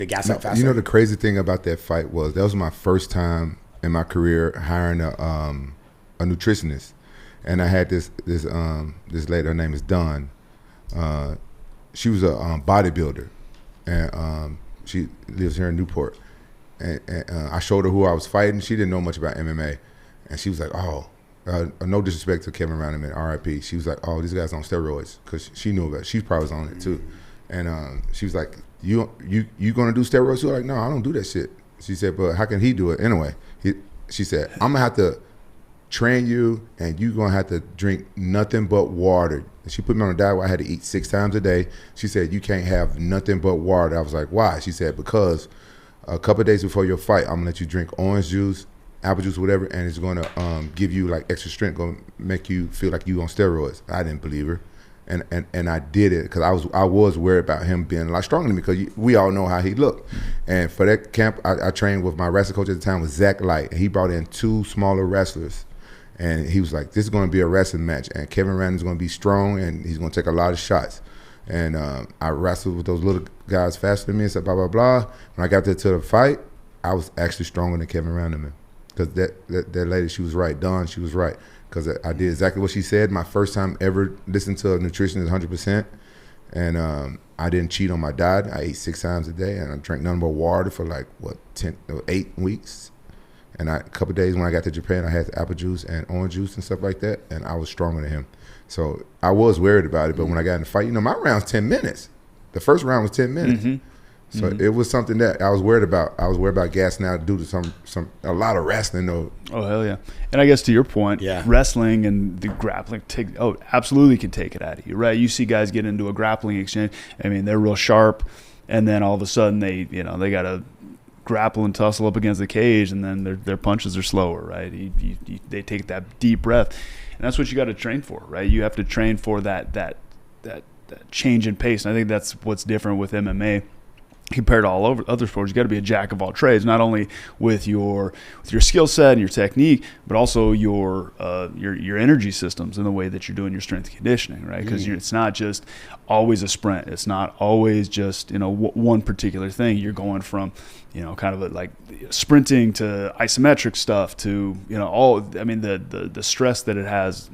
The gas up faster. You know, the crazy thing about that fight was that was my first time in my career hiring a nutritionist, and I had this lady. Her name is Dawn. She was a bodybuilder, and she lives here in Newport. And I showed her who I was fighting. She didn't know much about MMA, and she was like, "Oh, no disrespect to Kevin Rounderman, R.I.P." She was like, "Oh, this guy's on steroids," because she knew about it. She probably was on it too, and she was like, "You gonna do steroids?" She was like, "No, I don't do that shit." She said, "But how can he do it anyway?" She said, "I'm gonna have to train you, and you gonna have to drink nothing but water." And she put me on a diet where I had to eat 6 times a day. She said, "You can't have nothing but water." I was like, "Why?" She said, "Because a couple of days before your fight, I'm gonna let you drink orange juice, apple juice, whatever, and it's gonna give you like extra strength, gonna make you feel like you on steroids." I didn't believe her, and I did it because I was worried about him being a lot stronger than me, because we all know how he looked. And for that camp, I trained with my wrestling coach at the time, was Zach Light, and he brought in 2 smaller wrestlers. And he was like, "This is going to be a wrestling match, and Kevin Randall's going to be strong, and he's going to take a lot of shots." And I wrestled with those little guys faster than me and said, blah, blah, blah. When I got there to the fight, I was actually stronger than Kevin Randallman. Because that lady, she was right. Dawn, she was right. Because I did exactly what she said. My first time ever listening to a nutritionist 100%. And I didn't cheat on my diet. I ate 6 times a day, and I drank nothing but water for like, 8 weeks. And a couple of days when I got to Japan, I had apple juice and orange juice and stuff like that, and I was stronger than him. So I was worried about it, but when I got in the fight, my round's 10 minutes. The first round was 10 minutes. Mm-hmm. So it was something that I was worried about. I was worried about gassing out due to a lot of wrestling, though. Oh, hell yeah. And I guess to your point, wrestling and the grappling absolutely can take it out of you, right? You see guys get into a grappling exchange. I mean, they're real sharp, and then all of a sudden they got to grapple and tussle up against the cage, and then their punches are slower, right? They take that deep breath, and that's what you got to train for, right? You have to train for that change in pace, and I think that's what's different with MMA compared to all over other sports. You got to be a jack of all trades, not only with your skill set and your technique, but also your energy systems and the way that you're doing your strength and conditioning, right? Because it's not just always a sprint. It's not always just one particular thing. You're going from kind of like sprinting to isometric stuff to all. I mean the stress that it has